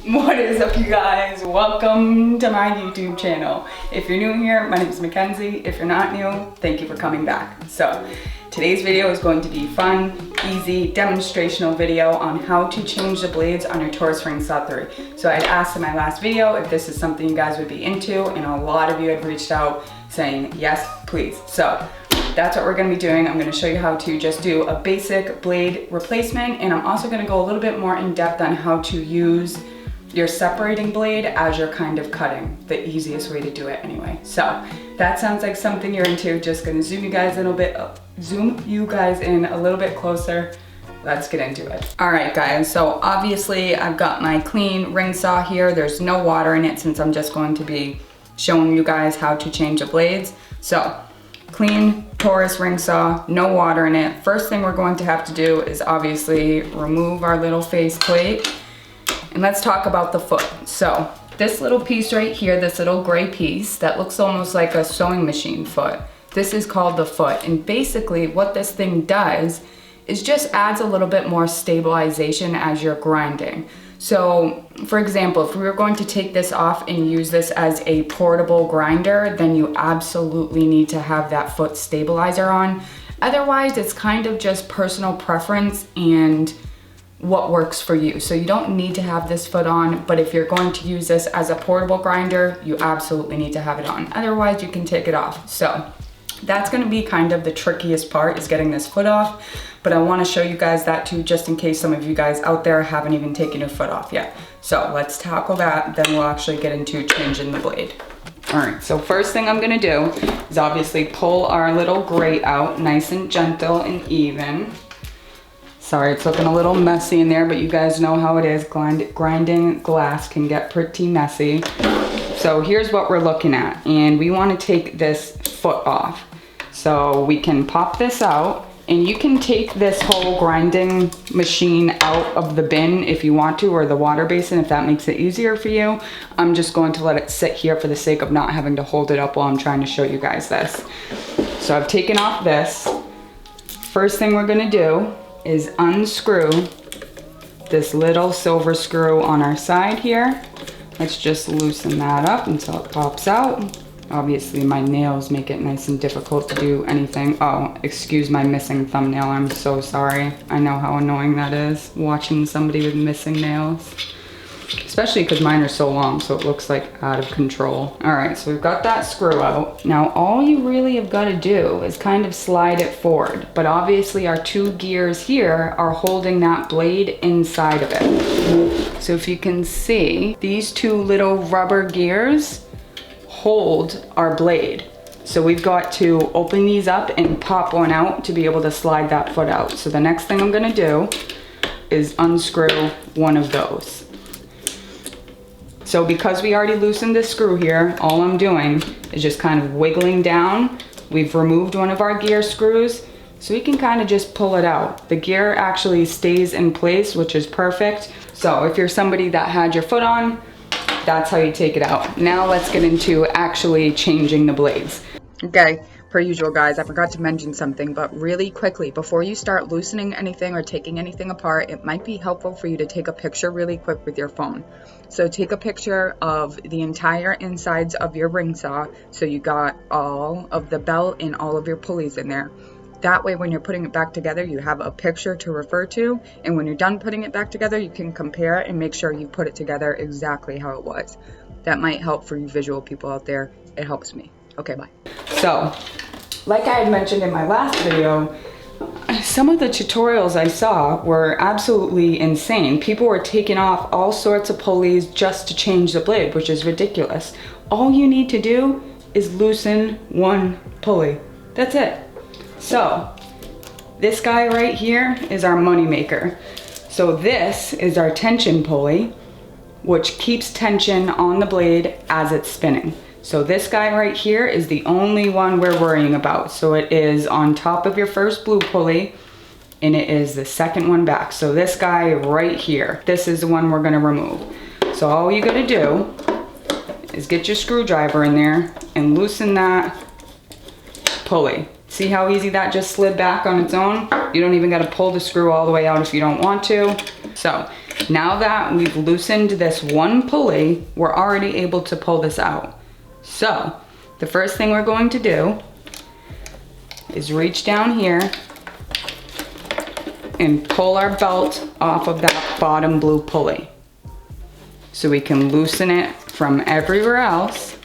What is up, you guys? Welcome to my YouTube channel. If you're new here, my name is Mackenzie. If you're not new, thank you for coming back. So today's video is going to be fun, easy, demonstrational video on how to change the blades on your Taurus Ring Saw 3. So I asked in my last video if this is something you guys would be into, and a lot of you had reached out saying yes, please. So that's what we're gonna be doing. I'm gonna show you how to just do a basic blade replacement, and I'm also gonna go a little bit more in depth on how to use your separating blade as you're kind of cutting, the easiest way to do it anyway. So that sounds like something you're into. Just gonna zoom you guys in a little bit closer. Let's get into it. All right, guys, so obviously I've got my clean ring saw here. There's no water in it since I'm just going to be showing you guys how to change the blades. So clean Taurus ring saw, no water in it. First thing we're going to have to do is obviously remove our little face plate. And let's talk about the foot. So this little piece right here, this little gray piece that looks almost like a sewing machine foot, this is called the foot. And basically what this thing does is just adds a little bit more stabilization as you're grinding. So for example, if we were going to take this off and use this as a portable grinder, then you absolutely need to have that foot stabilizer on. Otherwise, it's kind of just personal preference and what works for you. So you don't need to have this foot on, but if you're going to use this as a portable grinder, you absolutely need to have it on. Otherwise, you can take it off. So that's gonna be kind of the trickiest part, is getting this foot off. But I wanna show you guys that too, just in case some of you guys out there haven't even taken your foot off yet. So let's tackle that, then we'll actually get into changing the blade. All right, so first thing I'm gonna do is obviously pull our little grate out, nice and gentle and even. Sorry, it's looking a little messy in there, but you guys know how it is. Grinding glass can get pretty messy. So here's what we're looking at, and we want to take this foot off. So we can pop this out, and you can take this whole grinding machine out of the bin if you want to, or the water basin if that makes it easier for you. I'm just going to let it sit here for the sake of not having to hold it up while I'm trying to show you guys this. So I've taken off this. First thing we're gonna do is unscrew this little silver screw on our side here. Let's just loosen that up until it pops out. Obviously my nails make it nice and difficult to do anything. Oh, excuse my missing thumbnail, I'm so sorry. I know how annoying that is, watching somebody with missing nails. Especially because mine are so long, so it looks like out of control. All right, so we've got that screw out. Now all you really have got to do is kind of slide it forward, but obviously our two gears here are holding that blade inside of it. So if you can see, these two little rubber gears hold our blade. So we've got to open these up and pop one out to be able to slide that foot out. So the next thing I'm gonna do is unscrew one of those. So because we already loosened this screw here, all I'm doing is just kind of wiggling down. We've removed one of our gear screws, so we can kind of just pull it out. The gear actually stays in place, which is perfect. So if you're somebody that had your foot on, that's how you take it out. Now let's get into actually changing the blades. Okay, per usual guys, I forgot to mention something, but really quickly, before you start loosening anything or taking anything apart, it might be helpful for you to take a picture really quick with your phone. So take a picture of the entire insides of your ring saw, so you got all of the belt and all of your pulleys in there. That way when you're putting it back together, you have a picture to refer to, and when you're done putting it back together, you can compare it and make sure you put it together exactly how it was. That might help for you visual people out there. It helps me. Okay, bye. So, like I had mentioned in my last video, some of the tutorials I saw were absolutely insane. People were taking off all sorts of pulleys just to change the blade, which is ridiculous. All you need to do is loosen one pulley. That's it. So, this guy right here is our money maker. So this is our tension pulley, which keeps tension on the blade as it's spinning. So this guy right here is the only one we're worrying about. So it is on top of your first blue pulley, and it is the second one back. So this guy right here, this is the one we're gonna remove. So all you gotta do is get your screwdriver in there and loosen that pulley. See how easy that just slid back on its own? You don't even gotta pull the screw all the way out if you don't want to. So Now that we've loosened this one pulley, we're already able to pull this out. So the first thing we're going to do is reach down here and pull our belt off of that bottom blue pulley so we can loosen it from everywhere else,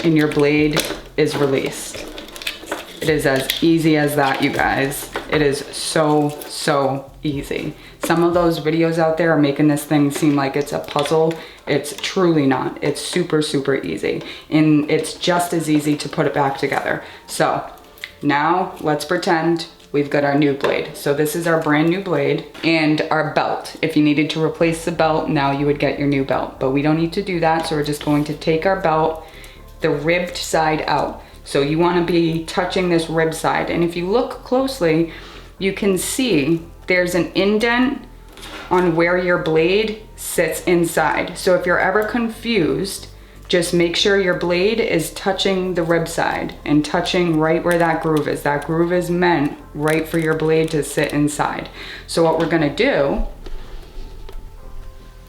and your blade is released. It is as easy as that, you guys. It is so easy. Some of those videos out there are making this thing seem like it's a puzzle. It's truly not. It's super easy. And it's just as easy to put it back together. So now let's pretend we've got our new blade. So this is our brand new blade and our belt. If you needed to replace the belt, now you would get your new belt. But we don't need to do that. So we're just going to take our belt, the ribbed side out. So you want to be touching this rib side. And if you look closely, you can see there's an indent on where your blade sits inside. So if you're ever confused, just make sure your blade is touching the rib side and touching right where that groove is. That groove is meant right for your blade to sit inside. So what we're gonna do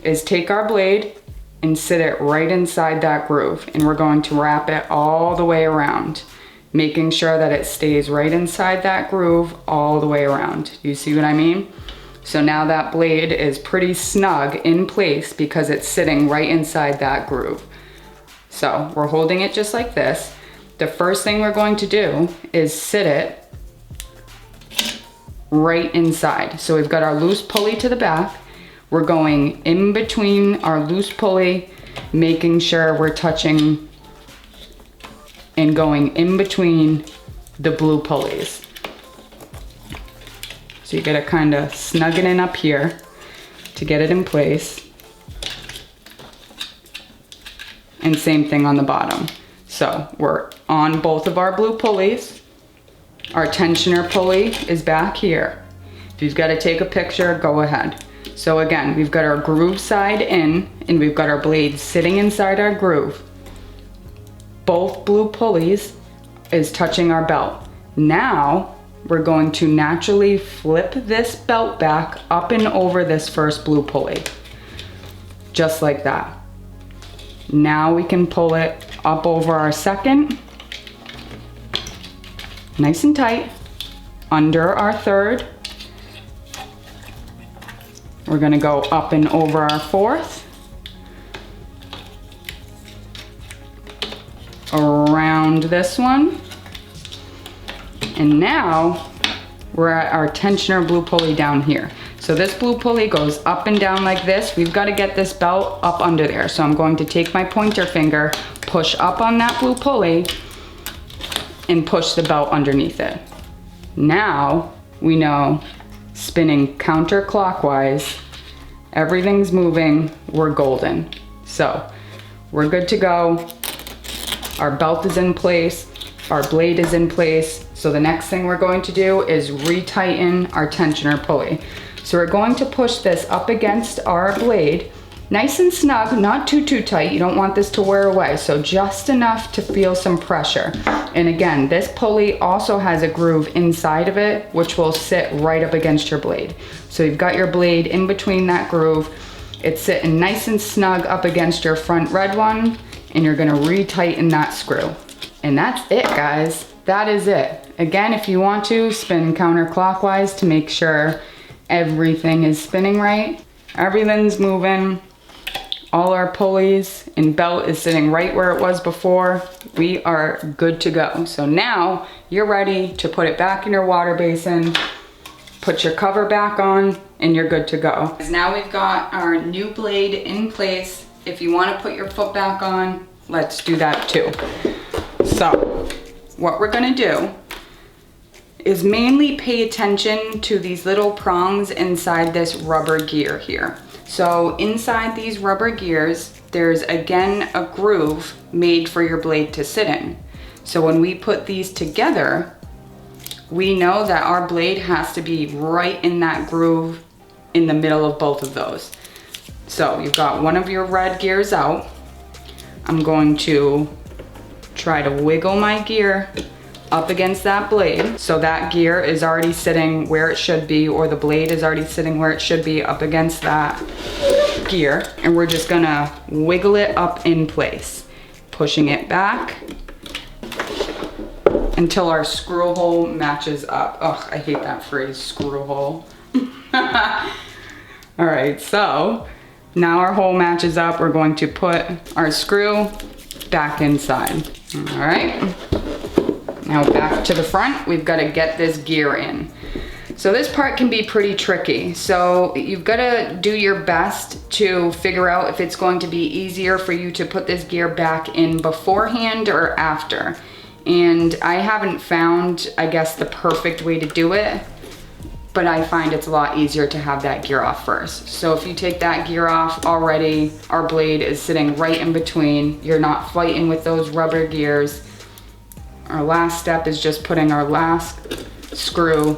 is take our blade and sit it right inside that groove, and we're going to wrap it all the way around, making sure that it stays right inside that groove all the way around. You see what I mean? So now that blade is pretty snug in place because it's sitting right inside that groove. So we're holding it just like this. The first thing we're going to do is sit it right inside. So we've got our loose pulley to the back. We're going in between our loose pulley, making sure we're touching and going in between the blue pulleys. So you gotta kind of snug it in up here to get it in place. And same thing on the bottom. So we're on both of our blue pulleys. Our tensioner pulley is back here. If you've got to take a picture, go ahead. So again, we've got our groove side in, and we've got our blade sitting inside our groove. Both blue pulleys is touching our belt. Now we're going to naturally flip this belt back up and over this first blue pulley. Just like that. Now we can pull it up over our second, nice and tight, under our third. We're gonna go up and over our fourth, around this one, and now we're at our tensioner blue pulley down here. So this blue pulley goes up and down like this. We've got to get this belt up under there. So I'm going to take my pointer finger, push up on that blue pulley, and push the belt underneath it. Now we know, spinning counterclockwise, everything's moving, we're golden. So we're good to go. Our belt is in place, our blade is in place. So the next thing we're going to do is retighten our tensioner pulley. So we're going to push this up against our blade, nice and snug, not too tight. You don't want this to wear away, so just enough to feel some pressure. And again, this pulley also has a groove inside of it, which will sit right up against your blade. So you've got your blade in between that groove. It's sitting nice and snug up against your front red one, and you're gonna retighten that screw. And that's it, guys. That is it. Again, if you want to, spin counterclockwise to make sure everything is spinning right. Everything's moving. All our pulleys and belt is sitting right where it was before. We are good to go. So now you're ready to put it back in your water basin, put your cover back on, and you're good to go. Now we've got our new blade in place. If you want to put your foot back on, let's do that too. So what we're gonna do is mainly pay attention to these little prongs inside this rubber gear here. So inside these rubber gears, there's again a groove made for your blade to sit in. So when we put these together, we know that our blade has to be right in that groove in the middle of both of those. So you've got one of your red gears out. I'm going to try to wiggle my gear up against that blade. So that gear is already sitting where it should be, or the blade is already sitting where it should be up against that gear. And we're just gonna wiggle it up in place, pushing it back until our screw hole matches up. Ugh, I hate that phrase, screw hole. All right, so now our hole matches up. We're going to put our screw back inside. All right, now back to the front. We've got to get this gear in. So this part can be pretty tricky. So you've got to do your best to figure out if it's going to be easier for you to put this gear back in beforehand or after. And I haven't found, I guess, the perfect way to do it, but I find it's a lot easier to have that gear off first. So if you take that gear off already, our blade is sitting right in between. You're not fighting with those rubber gears. Our last step is just putting our last screw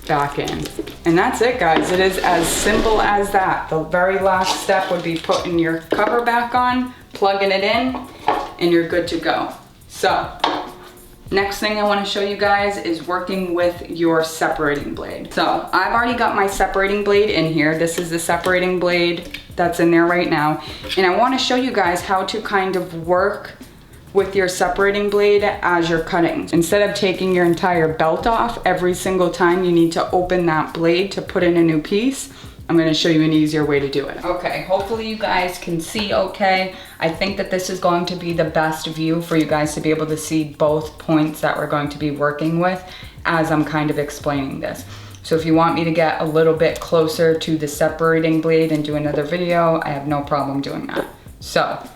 back in. And that's it, guys. It is as simple as that. The very last step would be putting your cover back on, plugging it in, and you're good to go. So, next thing I want to show you guys is working with your separating blade. So I've already got my separating blade in here. This is the separating blade that's in there right now. And I want to show you guys how to kind of work with your separating blade as you're cutting. Instead of taking your entire belt off every single time you need to open that blade to put in a new piece, I'm going to show you an easier way to do it. Okay, hopefully you guys can see okay. I think that this is going to be the best view for you guys to be able to see both points that we're going to be working with as I'm kind of explaining this. So if you want me to get a little bit closer to the separating blade and do another video, I have no problem doing that. So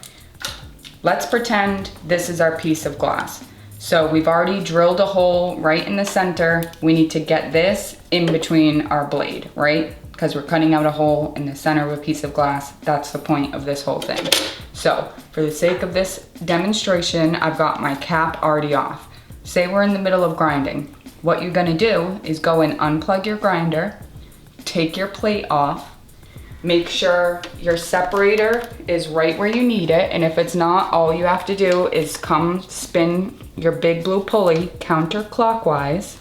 let's pretend this is our piece of glass. So we've already drilled a hole right in the center. We need to get this in between our blade, right? Because we're cutting out a hole in the center of a piece of glass. That's the point of this whole thing. So for the sake of this demonstration, I've got my cap already off. Say we're in the middle of grinding. What you're gonna do is go and unplug your grinder, take your plate off, make sure your separator is right where you need it. And if it's not, all you have to do is come spin your big blue pulley counterclockwise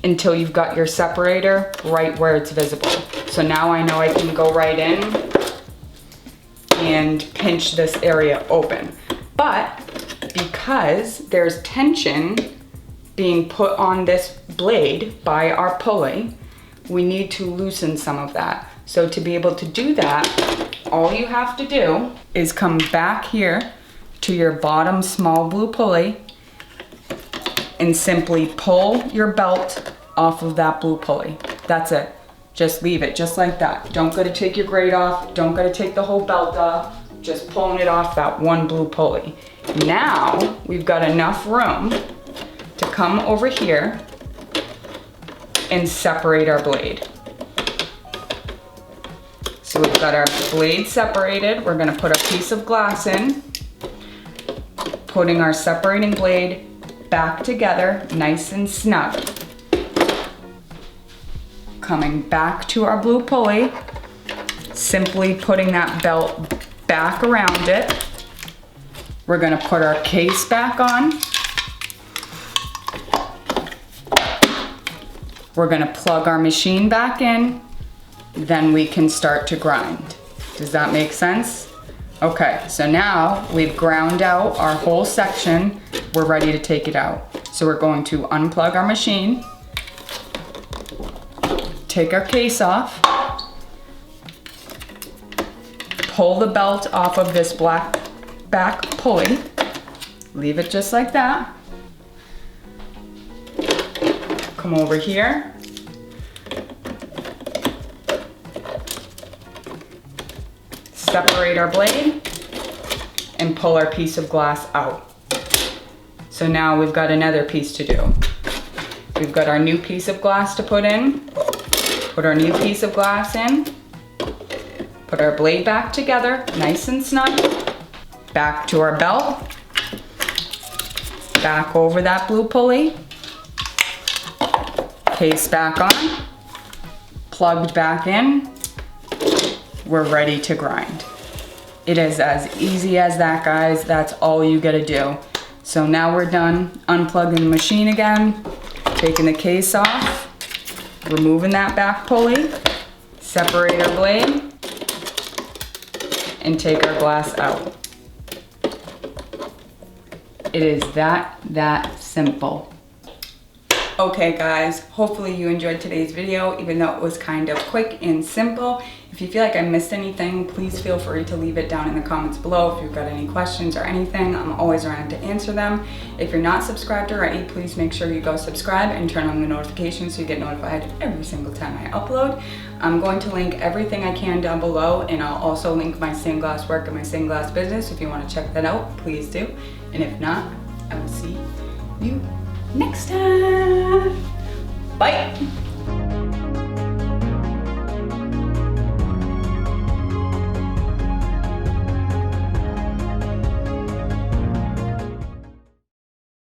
until you've got your separator right where it's visible. So now I know I can go right in and pinch this area open. But because there's tension being put on this blade by our pulley, we need to loosen some of that. So to be able to do that, all you have to do is come back here to your bottom small blue pulley and simply pull your belt off of that blue pulley. That's it. Just leave it just like that. Don't go to take your grate off. Don't go to take the whole belt off. Just pulling it off that one blue pulley. Now we've got enough room to come over here and separate our blade. So we've got our blade separated. We're gonna put a piece of glass in, putting our separating blade back together, nice and snug. Coming back to our blue pulley, simply putting that belt back around it. We're gonna put our case back on. We're gonna plug our machine back in, then we can start to grind. Does that make sense? Okay, so now we've ground out our whole section. We're ready to take it out. So we're going to unplug our machine, take our case off, pull the belt off of this black back pulley, leave it just like that. Come over here. Separate our blade and pull our piece of glass out. So now we've got another piece to do. We've got our new piece of glass to put in. Put our new piece of glass in. Put our blade back together, nice and snug. Back to our belt. Back over that blue pulley. Case back on. Plugged back in. We're ready to grind. It is as easy as that, guys. That's all you gotta do. So now we're done unplugging the machine again, taking the case off, removing that back pulley, separate our blade, and take our glass out. It is that simple. Okay guys, hopefully you enjoyed today's video, even though it was kind of quick and simple. If you feel like I missed anything, please feel free to leave it down in the comments below. If you've got any questions or anything, I'm always around to answer them. If you're not subscribed already, please make sure you go subscribe and turn on the notifications so you get notified every single time I upload. I'm going to link everything I can down below, and I'll also link my stained glass work and my stained glass business. If you want to check that out, please do. And if not, I will see you next time. Bye.